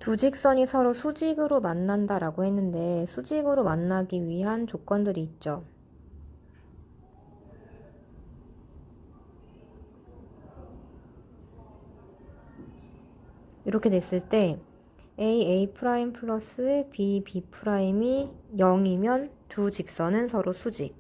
두 직선이 서로 수직으로 만난다라고 했는데 수직으로 만나기 위한 조건들이 있죠. 이렇게 됐을 때 A 프라임 플러스 B 프라임이 0이면 두 직선은 서로 수직.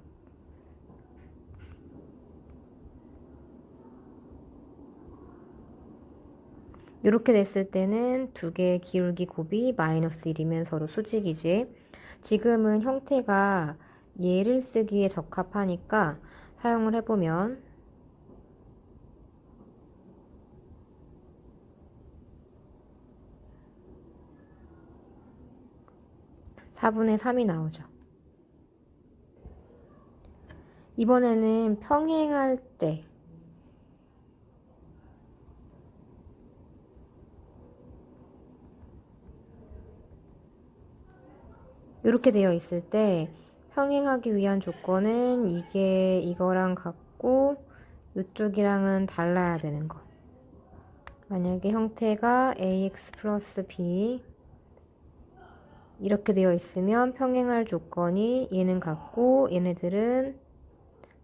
이렇게 됐을 때는 두 개의 기울기 곱이 마이너스 1이면 서로 수직이지. 지금은 형태가 얘를 쓰기에 적합하니까 사용을 해보면 4분의 3이 나오죠. 이번에는 평행할 때 이렇게 되어 있을 때 평행하기 위한 조건은 이게 이거랑 같고 이쪽이랑은 달라야 되는 거. 만약에 형태가 ax 플러스 b 이렇게 되어 있으면 평행할 조건이 얘는 같고 얘네들은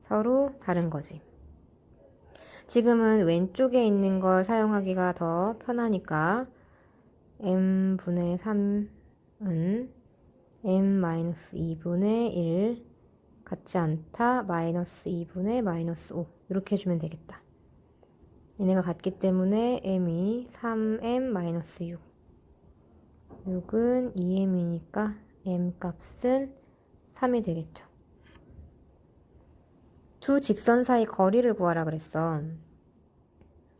서로 다른 거지. 지금은 왼쪽에 있는 걸 사용하기가 더 편하니까 m분의 3은 m-2분의 1 같지 않다 마이너스 2분의 마이너스 5 이렇게 해주면 되겠다. 얘네가 같기 때문에 m이 3m-6 6은 2m이니까 m 값은 3이 되겠죠. 두 직선 사이 거리를 구하라 그랬어.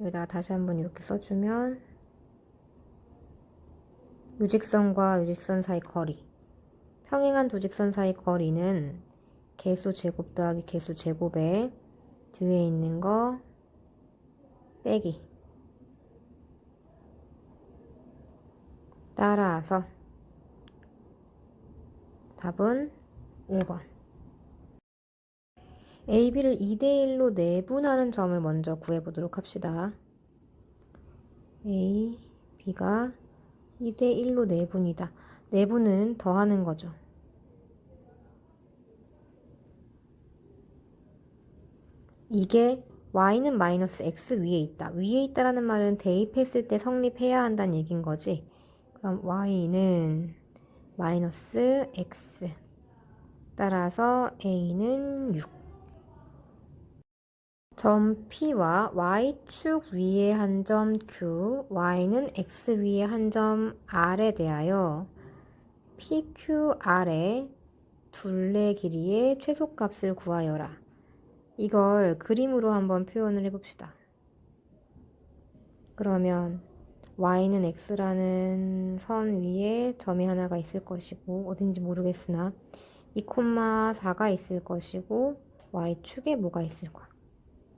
여기다가 다시 한번 이렇게 써주면 요직선과 요직선 사이 거리, 평행한 두 직선 사이 거리는 개수 제곱 더하기 개수 제곱에 뒤에 있는 거 빼기 따라서 답은 5번. AB를 2대1로 내분하는 점을 먼저 구해보도록 합시다. A, B가 2대1로 내분이다. 내분은 더하는 거죠. 이게 y는 마이너스 x 위에 있다. 위에 있다라는 말은 대입했을 때 성립해야 한다는 얘기인 거지. 그럼 y는 마이너스 x 따라서 a는 6. 점 P와 y축 위에 한 점 Q, y는 x 위에 한 점 R에 대하여 PQR의 둘레 길이의 최소값을 구하여라. 이걸 그림으로 한번 표현을 해봅시다. 그러면 y는 x라는 선 위에 점이 하나가 있을 것이고 어딘지 모르겠으나 2,4가 있을 것이고 y축에 뭐가 있을 거야.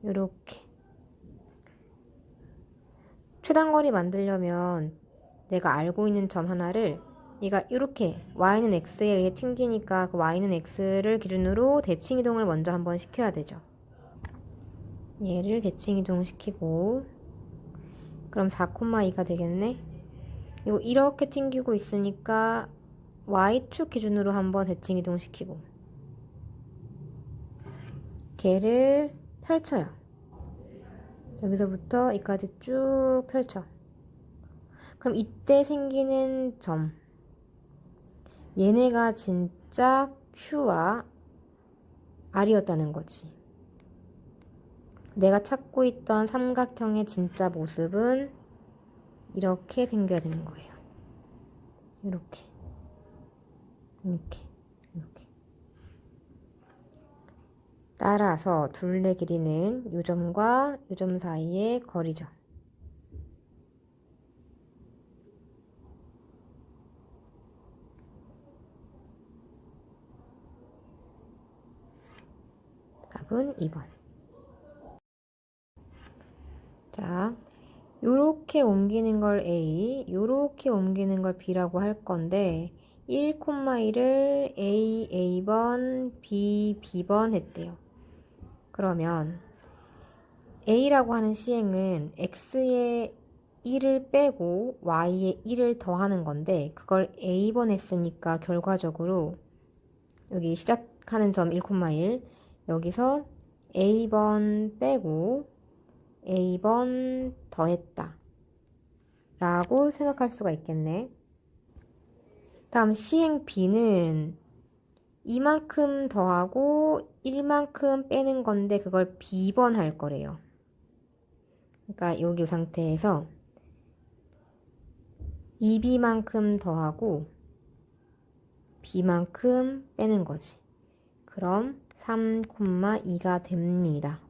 요렇게 최단거리 만들려면 내가 알고 있는 점 하나를 얘가 이렇게 y는 x에 의해 튕기니까 그 y는 x를 기준으로 대칭 이동을 먼저 한번 시켜야 되죠. 얘를 대칭 이동시키고 그럼 4,2가 되겠네. 이거 이렇게 튕기고 있으니까 y축 기준으로 한번 대칭 이동시키고 걔를 펼쳐요. 여기서부터 여기까지 쭉 펼쳐. 그럼 이때 생기는 점 얘네가 진짜 Q와 R이었다는 거지. 내가 찾고 있던 삼각형의 진짜 모습은 이렇게 생겨야 되는 거예요. 이렇게 이렇게 이렇게. 따라서 둘레 길이는 요 점과 요 점 사이의 거리죠. 답은 2번. 자, 요렇게 옮기는 걸 A, 요렇게 옮기는 걸 B라고 할 건데 1,1을 A, A번, B, B번 했대요. 그러면 A라고 하는 시행은 X의 1을 빼고 y에 1을 더하는 건데 그걸 a번 했으니까 결과적으로 여기 시작하는 점 1,1 여기서 a번 빼고 a번 더했다 라고 생각할 수가 있겠네. 다음 시행 b는 이만큼 더하고 1만큼 빼는 건데 그걸 b번 할 거래요. 그러니까 여기 이 상태에서 2b만큼 더하고 b만큼 빼는 거지. 그럼 3,2가 됩니다.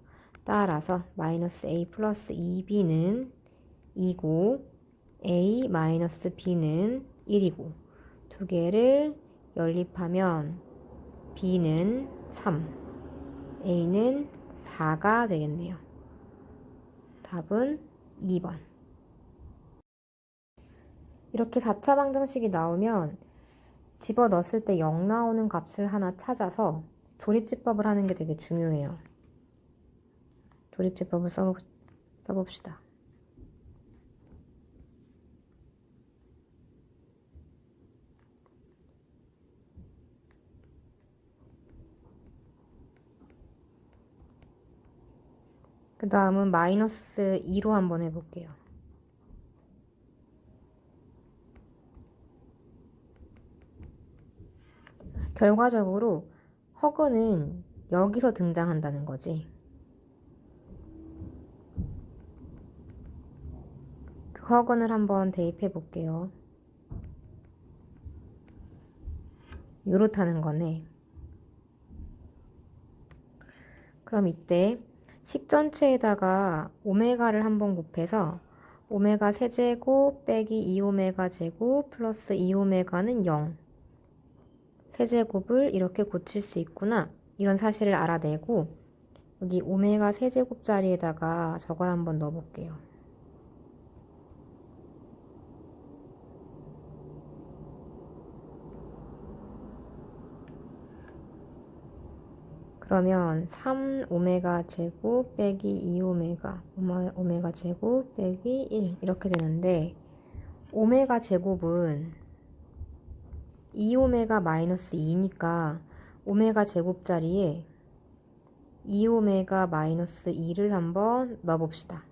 따라서 마이너스 a 플러스 2b는 2고 a 마이너스 b는 1이고 두 개를 연립하면 b는 3, a는 4가 되겠네요. 답은 2번. 이렇게 4차 방정식이 나오면 집어넣었을 때 0 나오는 값을 하나 찾아서 조립제법을 하는 게 되게 중요해요. 조립제법을 써봅시다. 그 다음은 마이너스 2로 한번 해볼게요. 결과적으로 허그는 여기서 등장한다는 거지. 그 허근을 한번 대입해 볼게요. 요렇다는 거네. 그럼 이때 식 전체에다가 오메가를 한번 곱해서 오메가 세제곱 빼기 2오메가 제곱 플러스 2오메가는 0. 세제곱을 이렇게 고칠 수 있구나. 이런 사실을 알아내고 여기 오메가 세제곱 자리에다가 저걸 한번 넣어볼게요. 그러면 3오메가 제곱 빼기 2오메가 오메가 제곱 빼기 1 이렇게 되는데 오메가 제곱은 2오메가 마이너스 2니까 오메가 제곱 자리에 2오메가 마이너스 2를 한번 넣어봅시다.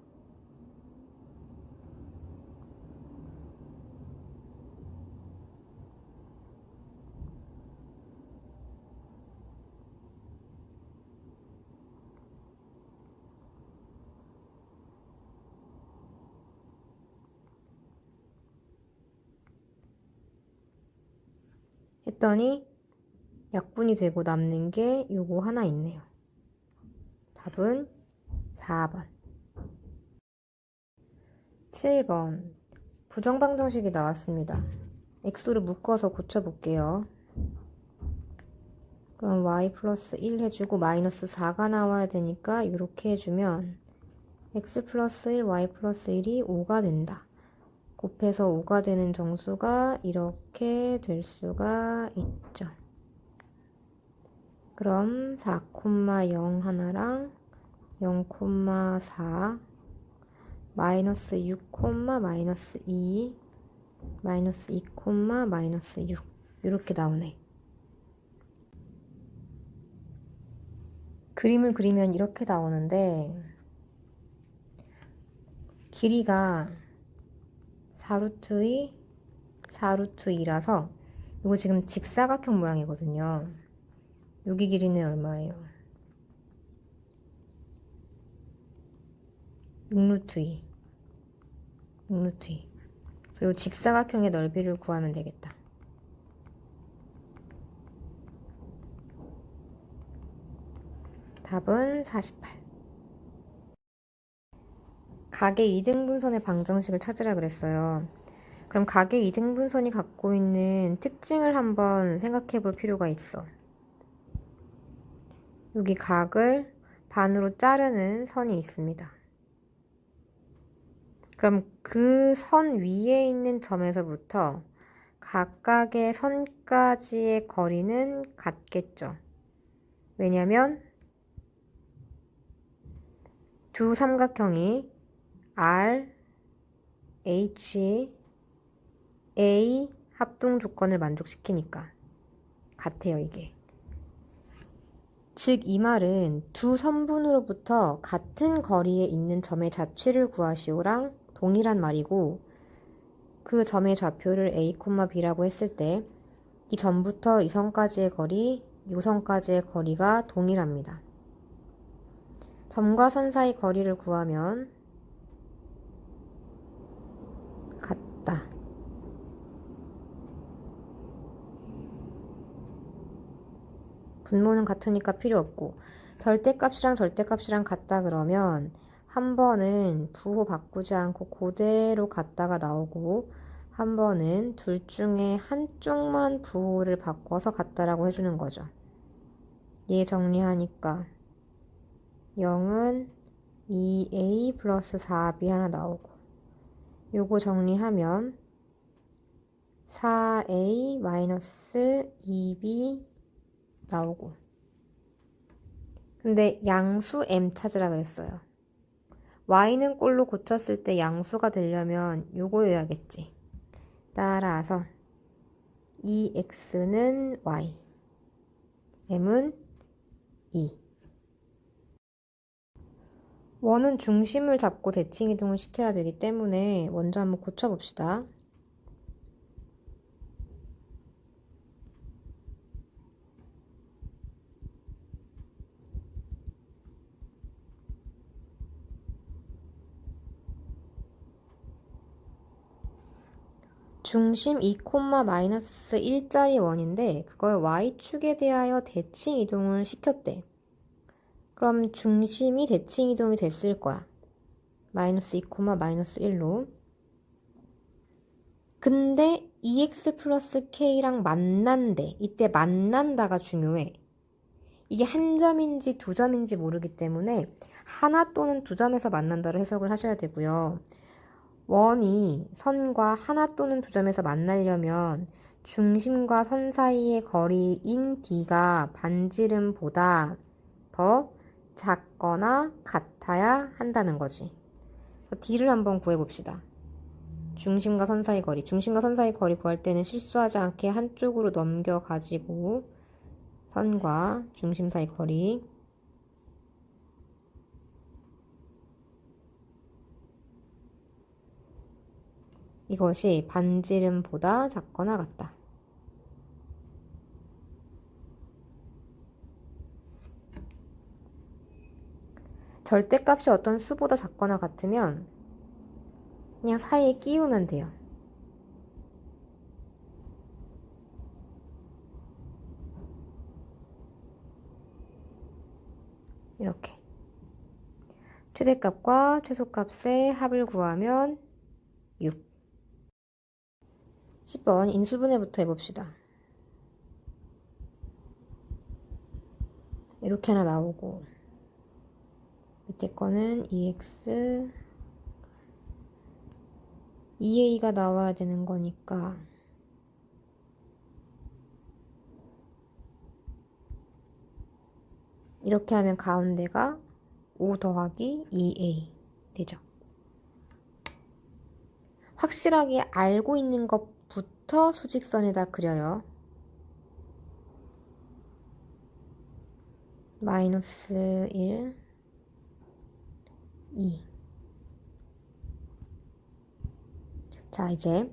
했더니 약분이 되고 남는 게 요거 하나 있네요. 답은 4번. 7번. 부정방정식이 나왔습니다. x로 묶어서 고쳐볼게요. 그럼 y 플러스 1 해주고 마이너스 4가 나와야 되니까 이렇게 해주면 x 플러스 1, y 플러스 1이 5가 된다. 곱해서 5가 되는 정수가 이렇게 될 수가 있죠. 그럼 4,0 하나랑 0,4 마이너스 6, 마이너스 2 마이너스 2, 마이너스 6 이렇게 나오네. 그림을 그리면 이렇게 나오는데 길이가 4루트 2, 4루트 2라서 이거 지금 직사각형 모양이거든요. 여기 길이는 얼마예요? 6루트 2. 6루트 2. 그리고 직사각형의 넓이를 구하면 되겠다. 답은 48. 각의 이등분선의 방정식을 찾으라 그랬어요. 그럼 각의 이등분선이 갖고 있는 특징을 한번 생각해 볼 필요가 있어. 여기 각을 반으로 자르는 선이 있습니다. 그럼 그 선 위에 있는 점에서부터 각각의 선까지의 거리는 같겠죠. 왜냐면 두 삼각형이 R, H, A 합동 조건을 만족시키니까 같아요, 이게. 즉, 이 말은 두 선분으로부터 같은 거리에 있는 점의 좌취를 구하시오랑 동일한 말이고, 그 점의 좌표를 A, B라고 했을 때 이 점부터 이 선까지의 거리, 이 선까지의 거리가 동일합니다. 점과 선 사이 거리를 구하면 같다. 분모는 같으니까 필요 없고, 절대값이랑 절대값이랑 같다 그러면 한 번은 부호 바꾸지 않고 그대로 같다가 나오고, 한 번은 둘 중에 한쪽만 부호를 바꿔서 같다라고 해주는 거죠. 얘 정리하니까 0은 2a 플러스 4b 하나 나오고, 요거 정리하면 4a 마이너스 2b 나오고. 근데 양수 m 찾으라 그랬어요. y는 꼴로 고쳤을 때 양수가 되려면 요거여야겠지. 따라서 2x는 y, m은 2. 원은 중심을 잡고 대칭 이동을 시켜야 되기 때문에 먼저 한번 고쳐봅시다. 중심 2, 마이너스 1짜리 원인데 그걸 y축에 대하여 대칭 이동을 시켰대. 그럼 중심이 대칭 이동이 됐을 거야. 마이너스 2, 마이너스 1로. 근데 2x 플러스 k랑 만난대. 이때 만난다가 중요해. 이게 한 점인지 두 점인지 모르기 때문에 하나 또는 두 점에서 만난다로 해석을 하셔야 되고요. 원이 선과 하나 또는 두 점에서 만나려면 중심과 선 사이의 거리인 D가 반지름보다 더 작거나 같아야 한다는 거지. D를 한번 구해봅시다. 중심과 선 사이 거리. 중심과 선 사이 거리 구할 때는 실수하지 않게 한쪽으로 넘겨가지고 선과 중심 사이 거리. 이것이 반지름보다 작거나 같다. 절대값이 어떤 수보다 작거나 같으면 그냥 사이에 끼우면 돼요. 이렇게. 최대값과 최소값의 합을 구하면 6. 10번 인수분해부터 해봅시다. 이렇게 하나 나오고 밑에 거는 2x 2a가 나와야 되는 거니까 이렇게 하면 가운데가 5 더하기 2a 되죠. 확실하게 알고 있는 것부터 수직선에다 그려요. 마이너스 1, 2. 자, 이제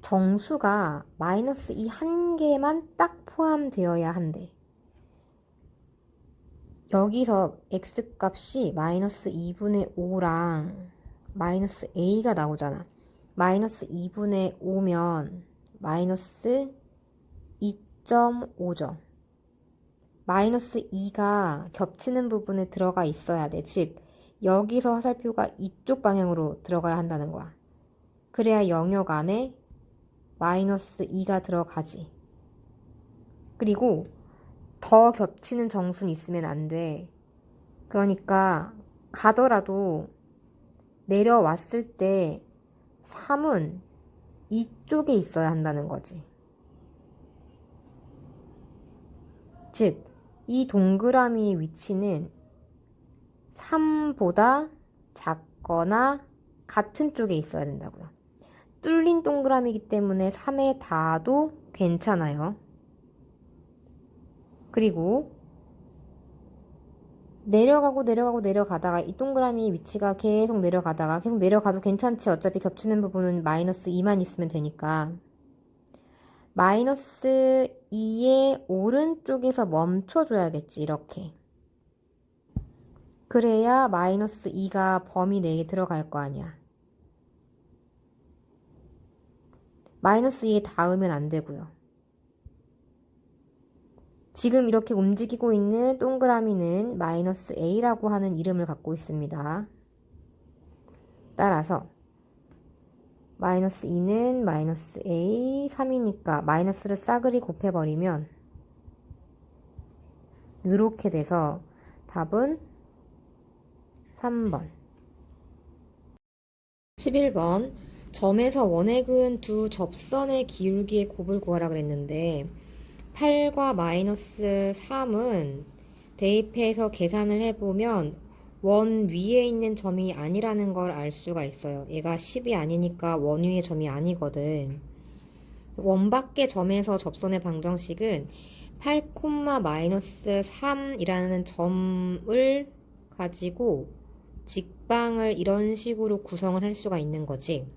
정수가 마이너스 2 한 개만 딱 포함되어야 한대. 여기서 x값이 마이너스 2분의 5랑 마이너스 a가 나오잖아. 마이너스 2분의 5면 마이너스 2.5점. 마이너스 2가 겹치는 부분에 들어가 있어야 돼. 즉, 여기서 화살표가 이쪽 방향으로 들어가야 한다는 거야. 그래야 영역 안에 마이너스 2가 들어가지. 그리고 더 겹치는 정수는 있으면 안 돼. 그러니까 가더라도 내려왔을 때 3은 이쪽에 있어야 한다는 거지. 즉, 이 동그라미의 위치는 3보다 작거나 같은 쪽에 있어야 된다고요. 뚫린 동그라미이기 때문에 3에 닿아도 괜찮아요. 그리고 내려가다가 이 동그라미 위치가 계속 내려가도 괜찮지. 어차피 겹치는 부분은 마이너스 2만 있으면 되니까. 마이너스 2의 오른쪽에서 멈춰줘야겠지. 이렇게. 그래야 마이너스 2가 범위 내에 들어갈 거 아니야. 마이너스 2에 닿으면 안 되고요. 지금 이렇게 움직이고 있는 동그라미는 마이너스 a라고 하는 이름을 갖고 있습니다. 따라서 마이너스 2는 마이너스 a, 3이니까 마이너스를 싸그리 곱해버리면 이렇게 돼서 답은 3번. 11번. 점에서 원액은 두 접선의 기울기의 곱을 구하라 그랬는데 8과 마이너스 3은 대입해서 계산을 해보면 원 위에 있는 점이 아니라는 걸 알 수가 있어요. 얘가 10이 아니니까 원 위의 점이 아니거든. 원 밖의 점에서 접선의 방정식은 8, 마이너스 3이라는 점을 가지고 직방을 이런 식으로 구성을 할 수가 있는 거지.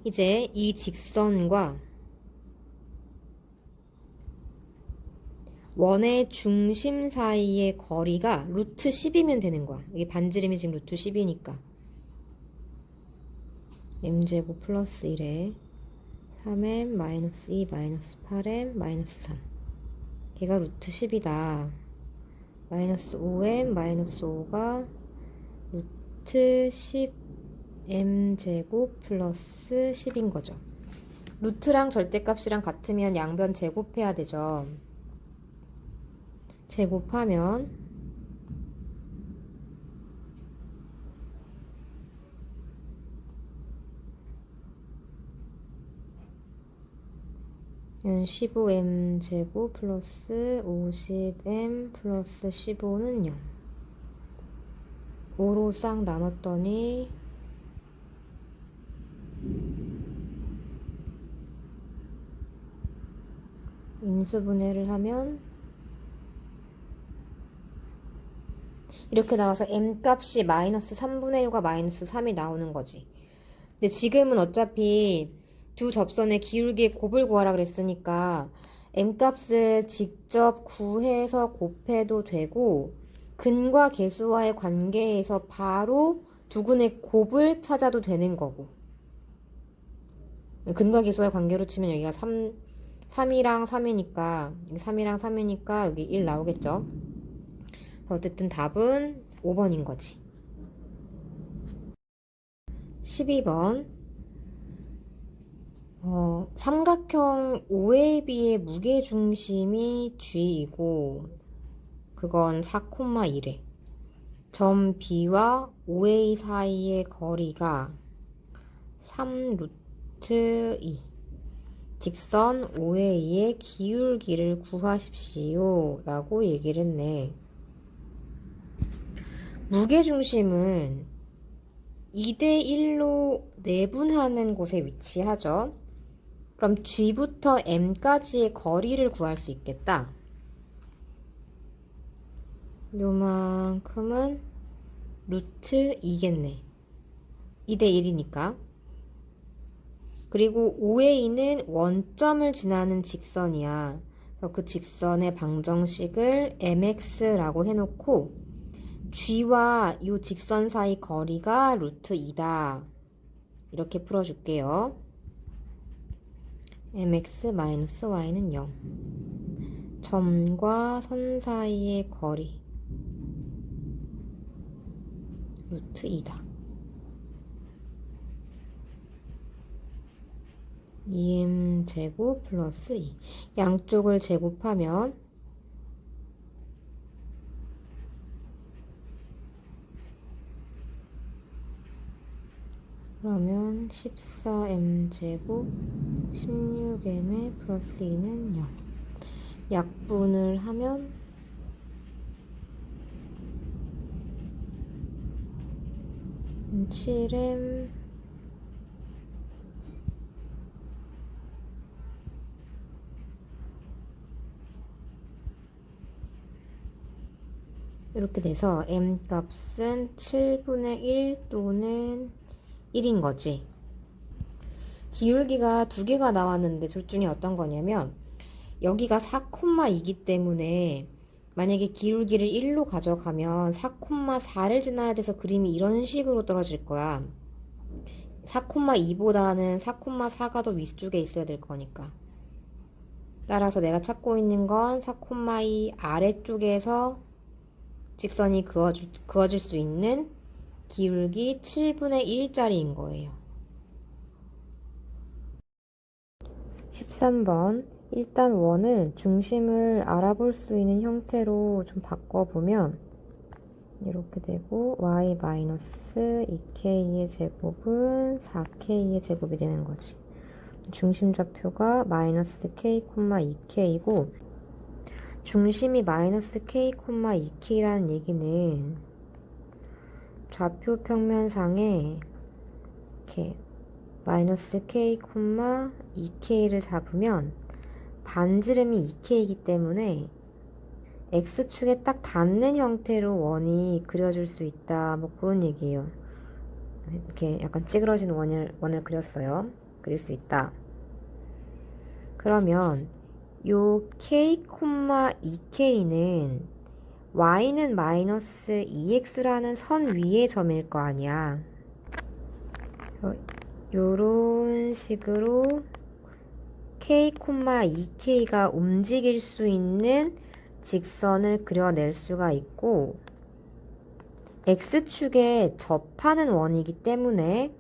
이제 이 직선과 원의 중심 사이의 거리가 루트 10이면 되는 거야. 이게 반지름이 지금 루트 10이니까. m제곱 플러스 1에 3m 마이너스 2 마이너스 8m 마이너스 3. 걔가 루트 10이다. 마이너스 5m 마이너스 5가 루트 10 m제곱 플러스 10인 거죠. 루트랑 절대값이랑 같으면 양변 제곱해야 되죠. 제곱하면 15m 제곱 플러스 50m 플러스 15는 0. 5로 싹 나눴더니 인수분해를 하면 이렇게 나와서 m값이 마이너스 3분의 1과 마이너스 3이 나오는 거지. 근데 지금은 어차피 두 접선의 기울기의 곱을 구하라 그랬으니까 m값을 직접 구해서 곱해도 되고 근과 계수와의 관계에서 바로 두근의 곱을 찾아도 되는 거고. 근과 계수와의 관계로 치면 여기가 3이랑 3이니까 여기 3이랑 3이니까 여기 1 나오겠죠. 어쨌든 답은 5번인 거지. 12번. 삼각형 OAB의 무게중심이 G이고 그건 4,1에 점 B와 OA 사이의 거리가 3 루트 2. 직선 OA의 기울기를 구하십시오 라고 얘기를 했네. 무게중심은 2대1로 내분하는 곳에 위치하죠. 그럼 G부터 M까지의 거리를 구할 수 있겠다. 요만큼은 루트 2겠네. 2대1이니까. 그리고 OA는 원점을 지나는 직선이야. 그래서 그 직선의 방정식을 mx라고 해놓고 G와 이 직선 사이 거리가 루트 2다. 이렇게 풀어줄게요. mx-y는 0. 점과 선 사이의 거리 루트 2다. 2m 제곱 플러스 2. 양쪽을 제곱하면 그러면 14m 제곱 16m에 플러스 2는 0. 약분을 하면 7m 이렇게 돼서 m 값은 7분의 1 또는 1인 거지. 기울기가 두 개가 나왔는데 둘 중에 어떤 거냐면 여기가 4,2이기 때문에 만약에 기울기를 1로 가져가면 4,4를 지나야 돼서 그림이 이런 식으로 떨어질 거야. 4,2보다는 4,4가 더 위쪽에 있어야 될 거니까. 따라서 내가 찾고 있는 건 4,2 아래쪽에서 직선이 그어질 수 있는 기울기 7분의 1짜리인 거예요. 13번. 일단 원을 중심을 알아볼 수 있는 형태로 좀 바꿔보면 이렇게 되고 y-2k의 제곱은 4k의 제곱이 되는 거지. 중심 좌표가 마이너스 k, 2k이고 중심이 마이너스 k, 2k라는 얘기는 좌표 평면상에 이렇게 마이너스 k, 2k를 잡으면 반지름이 2k이기 때문에 x축에 딱 닿는 형태로 원이 그려질 수 있다. 뭐 그런 얘기예요. 이렇게 약간 찌그러진 원을 그렸어요. 그릴 수 있다. 그러면 요 k, 2k는 y는 마이너스 2x라는 선 위의 점일 거 아니야. 요런 식으로 k, 2k가 움직일 수 있는 직선을 그려낼 수가 있고 x축에 접하는 원이기 때문에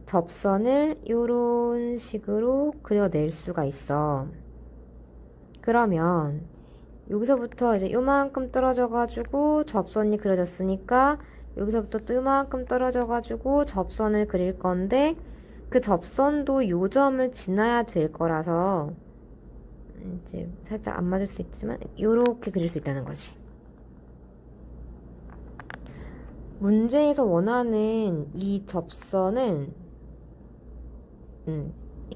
접선을 이런 식으로 그려낼 수가 있어. 그러면 여기서부터 이제 요만큼 떨어져 가지고 접선이 그려졌으니까 여기서부터 또 요만큼 떨어져 가지고 접선을 그릴 건데 그 접선도 요 점을 지나야 될 거라서 이제 살짝 안 맞을 수 있지만 요렇게 그릴 수 있다는 거지. 문제에서 원하는 이 접선은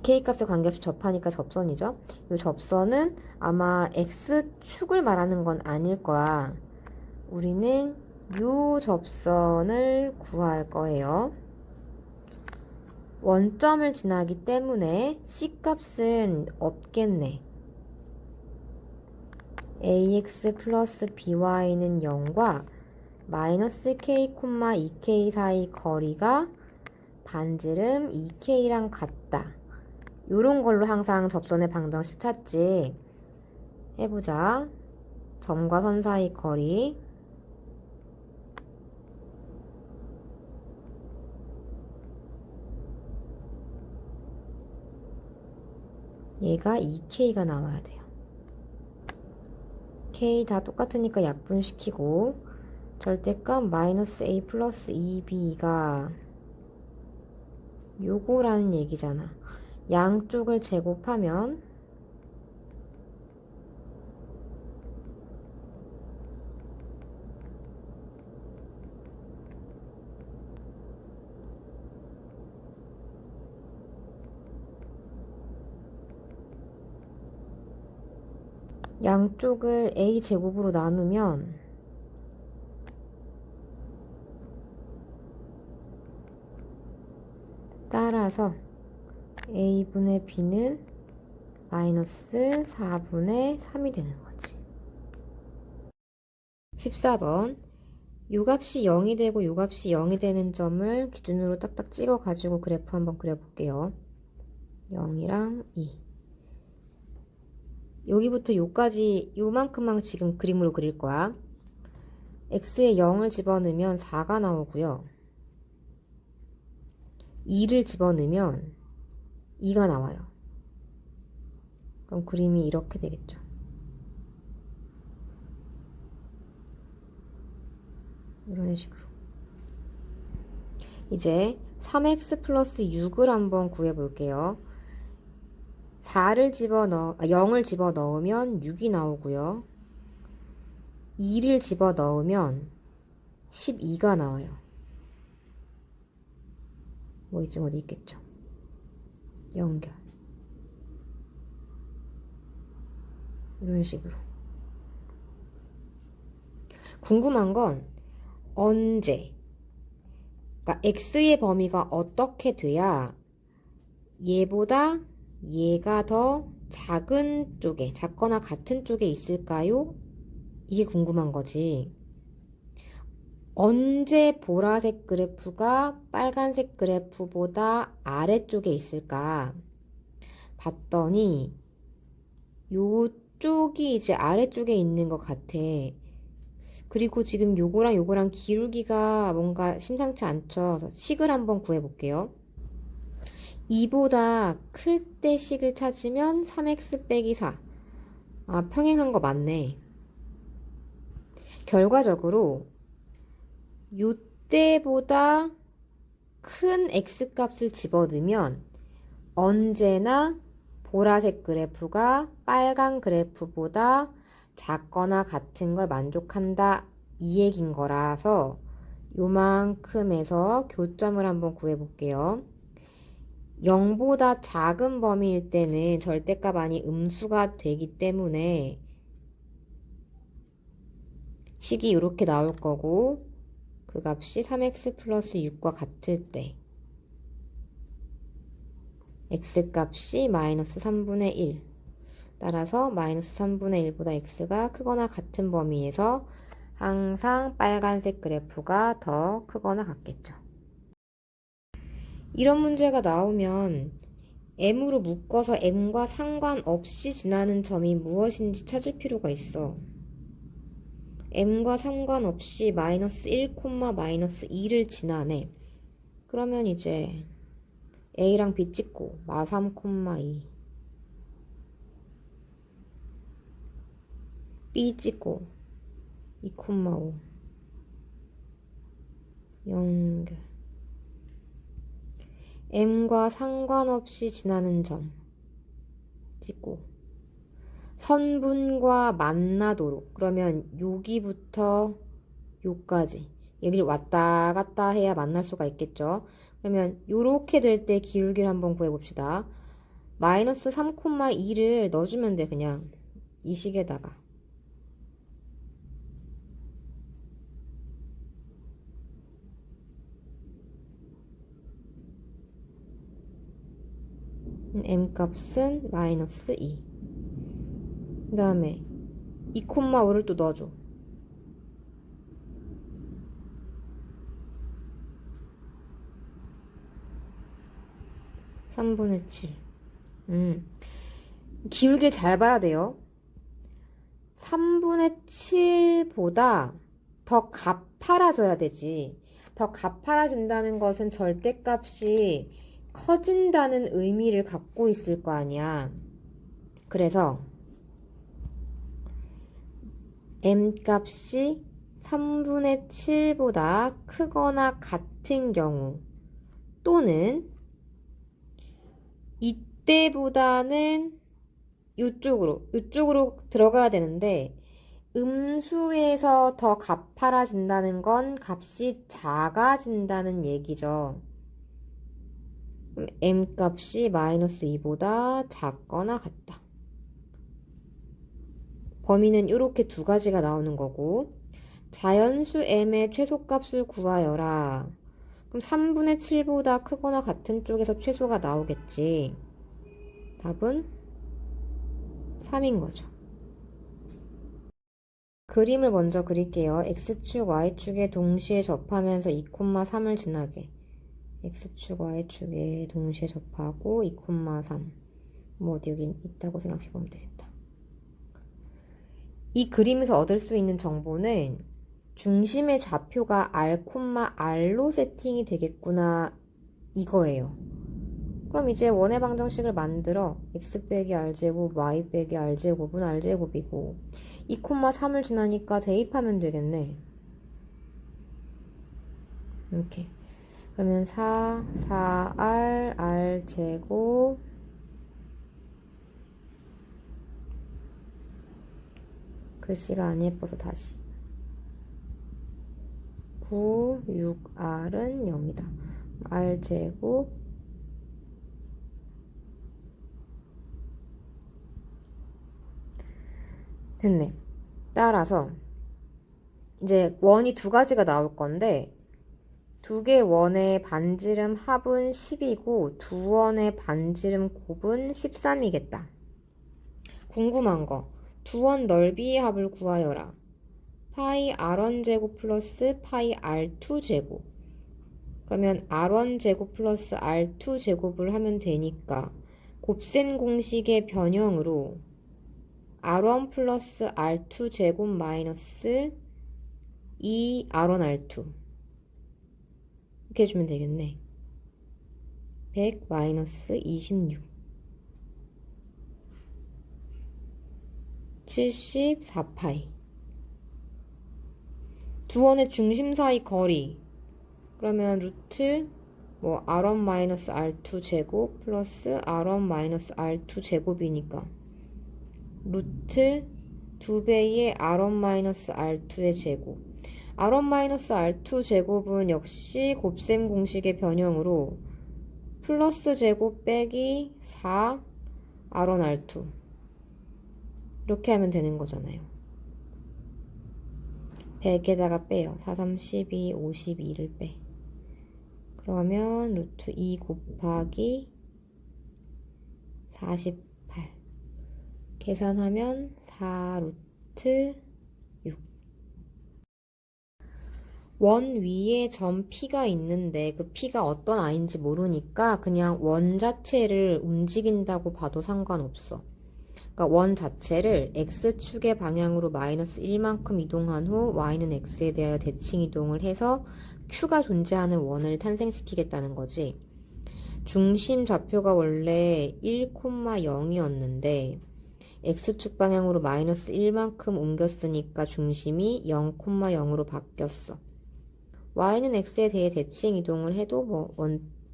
K값에 관계없이 접하니까 접선이죠. 이 접선은 아마 X축을 말하는 건 아닐 거야. 우리는 이 접선을 구할 거예요. 원점을 지나기 때문에 C값은 없겠네. ax 플러스 by는 0과 마이너스 k, 2k 사이 거리가 반지름 2k랑 같다. 요런 걸로 항상 접선의 방정식 찾지. 해보자. 점과 선 사이 거리. 얘가 2k가 나와야 돼요. k 다 똑같으니까 약분시키고 절대값 마이너스 a 플러스 2b가 요거라는 얘기잖아. 양쪽을 제곱하면 양쪽을 a 제곱으로 나누면 따라서 a분의 b는 마이너스 4분의 3이 되는 거지. 14번. 요 값이 0이 되고 요 값이 0이 되는 점을 기준으로 딱딱 찍어 가지고 그래프 한번 그려볼게요. 0이랑 2. 여기부터 요까지 요만큼만 지금 그림으로 그릴 거야. x에 0을 집어넣으면 4가 나오고요. 2를 집어넣으면 2가 나와요. 그럼 그림이 이렇게 되겠죠. 이런 식으로. 이제 3x 플러스 6을 한번 구해볼게요. 0을 집어넣으면 6이 나오고요. 2를 집어넣으면 12가 나와요. 뭐 이쯤 어디 있겠죠. 연결. 이런 식으로. 궁금한 건 언제, 그러니까 x의 범위가 어떻게 돼야 얘보다 얘가 더 작은 쪽에, 작거나 같은 쪽에 있을까요? 이게 궁금한 거지. 언제 보라색 그래프가 빨간색 그래프보다 아래쪽에 있을까? 봤더니 요쪽이 이제 아래쪽에 있는 것 같아. 그리고 지금 요거랑 요거랑 기울기가 뭔가 심상치 않죠. 식을 한번 구해볼게요. 2보다 클 때 식을 찾으면 3x 빼기 4. 아, 평행한 거 맞네. 결과적으로 요때보다 큰 x값을 집어넣으면 언제나 보라색 그래프가 빨간 그래프보다 작거나 같은 걸 만족한다, 이 얘긴 거라서 요만큼에서 교점을 한번 구해볼게요. 0보다 작은 범위일 때는 절대값 아닌 음수가 되기 때문에 식이 이렇게 나올 거고, 그 값이 3x 플러스 6과 같을 때 x값이 마이너스 3분의 1. 따라서 마이너스 3분의 1보다 x가 크거나 같은 범위에서 항상 빨간색 그래프가 더 크거나 같겠죠. 이런 문제가 나오면 m으로 묶어서 m과 상관없이 지나는 점이 무엇인지 찾을 필요가 있어. m과 상관없이 마이너스 1, 마이너스 2를 지나네. 그러면 이제 a랑 b 찍고 마3, 2 b 찍고 2, 5 연결. m과 상관없이 지나는 점 찍고 선분과 만나도록, 그러면 여기부터 요까지 여기를 왔다 갔다 해야 만날 수가 있겠죠. 그러면 요렇게 될 때 기울기를 한번 구해봅시다. 마이너스 3, 2를 넣어주면 돼. 그냥 이 식에다가 m값은 마이너스 2. 그 다음에 2, 5를 또 넣어줘. 3분의 7. 기울기를 잘 봐야 돼요. 3분의 7보다 더 가파라져야 되지. 더 가파라진다는 것은 절대값이 커진다는 의미를 갖고 있을 거 아니야. 그래서 m값이 3분의 7보다 크거나 같은 경우, 또는 이때보다는 이쪽으로 들어가야 되는데, 음수에서 더 가파라진다는 건 값이 작아진다는 얘기죠. m값이 마이너스 2보다 작거나 같다. 범위는 이렇게 두 가지가 나오는 거고, 자연수 m의 최소값을 구하여라. 그럼 3분의 7보다 크거나 같은 쪽에서 최소가 나오겠지. 답은 3인 거죠. 그림을 먼저 그릴게요. x축, y축에 동시에 접하면서 2, 3을 지나게. x축, y축에 동시에 접하고 2, 3. 뭐 어디 여기 있다고 생각해보면 되겠다. 이 그림에서 얻을 수 있는 정보는 중심의 좌표가 r, r로 세팅이 되겠구나, 이거예요. 그럼 이제 원의 방정식을 만들어. x 빼기 r제곱, y 빼기 r제곱은 r제곱이고 2, 3을 지나니까 대입하면 되겠네. 이렇게. 그러면 4r r제곱 글씨가 안 예뻐서 다시 9, 6r은 0이다. r제곱 됐네. 따라서 이제 원이 두 가지가 나올 건데 두 개 원의 반지름 합은 10이고 두 원의 반지름 곱은 13이겠다. 궁금한 거. 두 원 넓이의 합을 구하여라. 파이 r1 제곱 플러스 파이 r2 제곱. 그러면 r1 제곱 플러스 r2 제곱을 하면 되니까 곱셈 공식의 변형으로 r1 플러스 r2 제곱 마이너스 2 r1 r2 이렇게 해주면 되겠네. 100 마이너스 26 74파이. 두 원의 중심 사이 거리. 그러면 루트 뭐 r1 마이너스 r2 제곱 플러스 r1 마이너스 r2 제곱이니까 루트 2배의 r1 마이너스 r2의 제곱. r1 마이너스 r2 제곱은 역시 곱셈 공식의 변형으로 플러스 제곱 빼기 4 r1 r2 이렇게 하면 되는 거잖아요. 100에다가 빼요. 4, 3, 12, 52를 빼. 그러면 루트 2 곱하기 48 계산하면 4 루트 6. 원 위에 점 P가 있는데 그 P가 어떤 아이인지 모르니까 그냥 원 자체를 움직인다고 봐도 상관없어. 그러니까 원 자체를 x축의 방향으로 마이너스 1만큼 이동한 후 y는 x에 대하여 대칭 이동을 해서 q가 존재하는 원을 탄생시키겠다는 거지. 중심 좌표가 원래 1,0이었는데 x축 방향으로 마이너스 1만큼 옮겼으니까 중심이 0,0으로 바뀌었어. y는 x에 대해 대칭 이동을 해도 뭐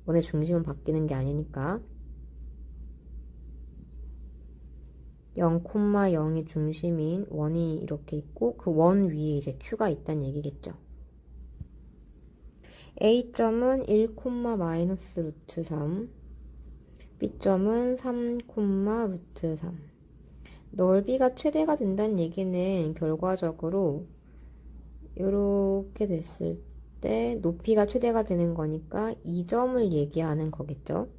원의 중심은 바뀌는 게 아니니까 0,0의 중심인 원이 이렇게 있고 그 원 위에 이제 q가 있다는 얘기겠죠. A점은 1, 마이너스 루트 3 B점은 3, 루트 3 넓이가 최대가 된다는 얘기는 결과적으로 이렇게 됐을 때 높이가 최대가 되는 거니까 이 점을 얘기하는 거겠죠.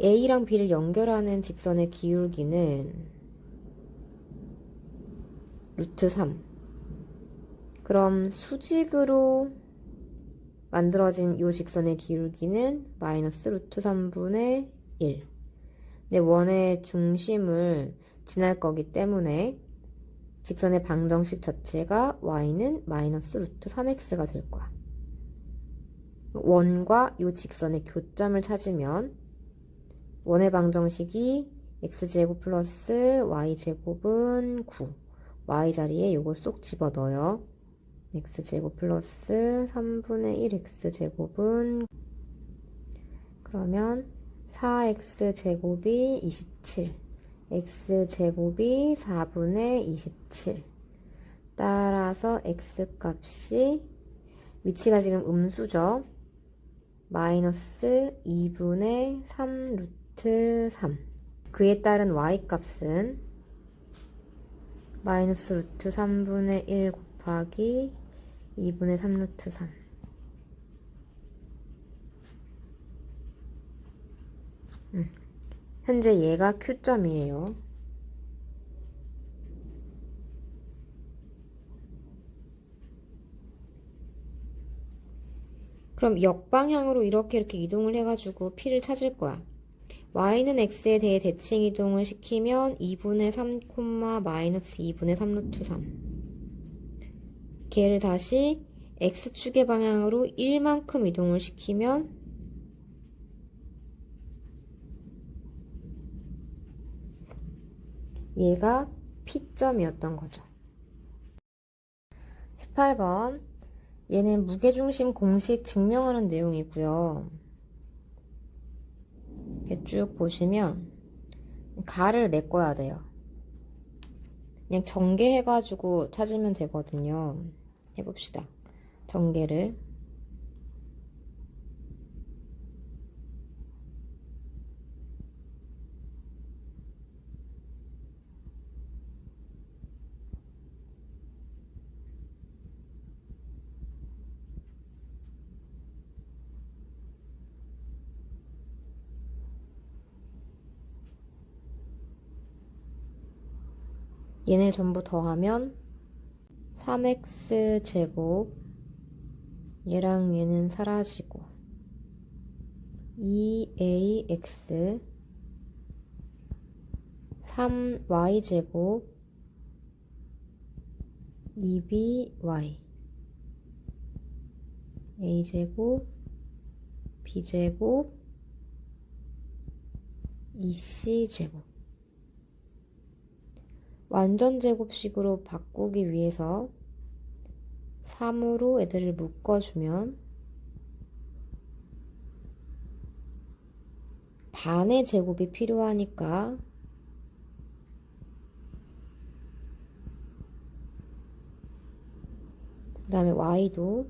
A랑 B를 연결하는 직선의 기울기는 루트 3. 그럼 수직으로 만들어진 이 직선의 기울기는 마이너스 루트 3분의 1. 내 원의 중심을 지날 거기 때문에 직선의 방정식 자체가 y는 마이너스 루트 3x가 될 거야. 원과 이 직선의 교점을 찾으면 원의 방정식이 x제곱 플러스 y제곱은 9. y 자리에 이걸 쏙 집어넣어요. x제곱 플러스 3분의 1 x제곱은 그러면 4x제곱이 27 x제곱이 4분의 27 따라서 x값이 위치가 지금 음수죠. 마이너스 2분의 3 루트 3 그에 따른 y값은 마이너스 루트 3분의 1 곱하기 2분의 3 루트 3 현재 얘가 Q점이에요. 그럼 역방향으로 이렇게 이동을 해가지고 P를 찾을 거야. y는 x에 대해 대칭 이동을 시키면 2분의 3, 마이너스 2분의 3 루트 3 걔를 다시 x축의 방향으로 1만큼 이동을 시키면 얘가 P점이었던 거죠. 18번 얘는 무게중심 공식 증명하는 내용이고요. 이렇게 쭉 보시면 가를 메꿔야 돼요. 그냥 전개해가지고 찾으면 되거든요. 해봅시다. 전개를. 얘네를 전부 더하면 3x 제곱, 얘랑 얘는 사라지고 2ax 3y 제곱 2by a 제곱 b 제곱 2c 제곱. 완전 제곱식으로 바꾸기 위해서 3으로 애들을 묶어주면 반의 제곱이 필요하니까 그 다음에 y도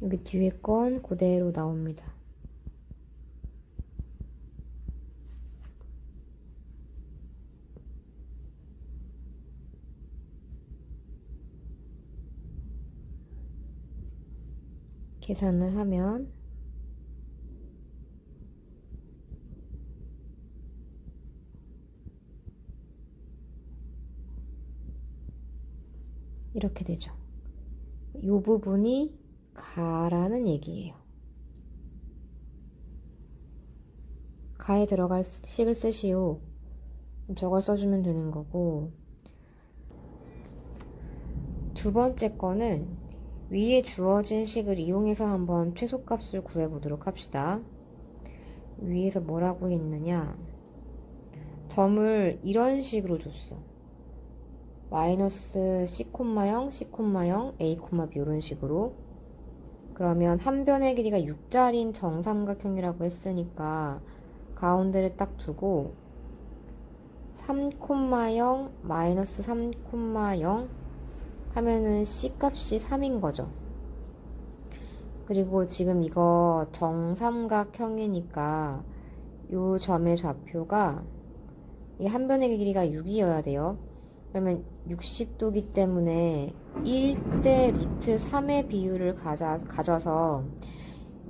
여기 뒤에 건 그대로 나옵니다. 계산을 하면 이렇게 되죠. 이 부분이 가라는 얘기예요. 가에 들어갈 식을 쓰시오. 저걸 써주면 되는 거고, 두 번째 거는 위에 주어진 식을 이용해서 한번 최소값을 구해보도록 합시다. 위에서 뭐라고 했느냐, 점을 이런 식으로 줬어. 마이너스 c, 0, c, 0, a, b 이런 식으로. 그러면 한 변의 길이가 6짜리인 정삼각형이라고 했으니까 가운데를 딱 두고 3, 0, 마이너스 3, 0 하면은 c 값이 3인 거죠. 그리고 지금 이거 정삼각형이니까 요 점의 좌표가 이 한 변의 길이가 6이어야 돼요. 그러면 60도기 때문에 1대 루트 3의 비율을 가져서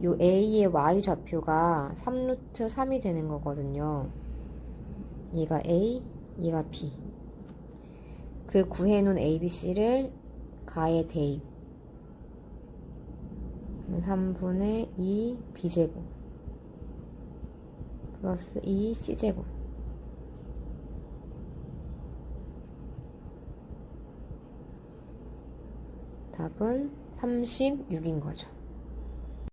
요 A의 Y 좌표가 3루트 3이 되는 거거든요. 얘가 A, 얘가 B. 그 구해놓은 A, B, C를 가에 대입. 3분의 2 B제곱 플러스 2 C제곱. 답은 36인 거죠.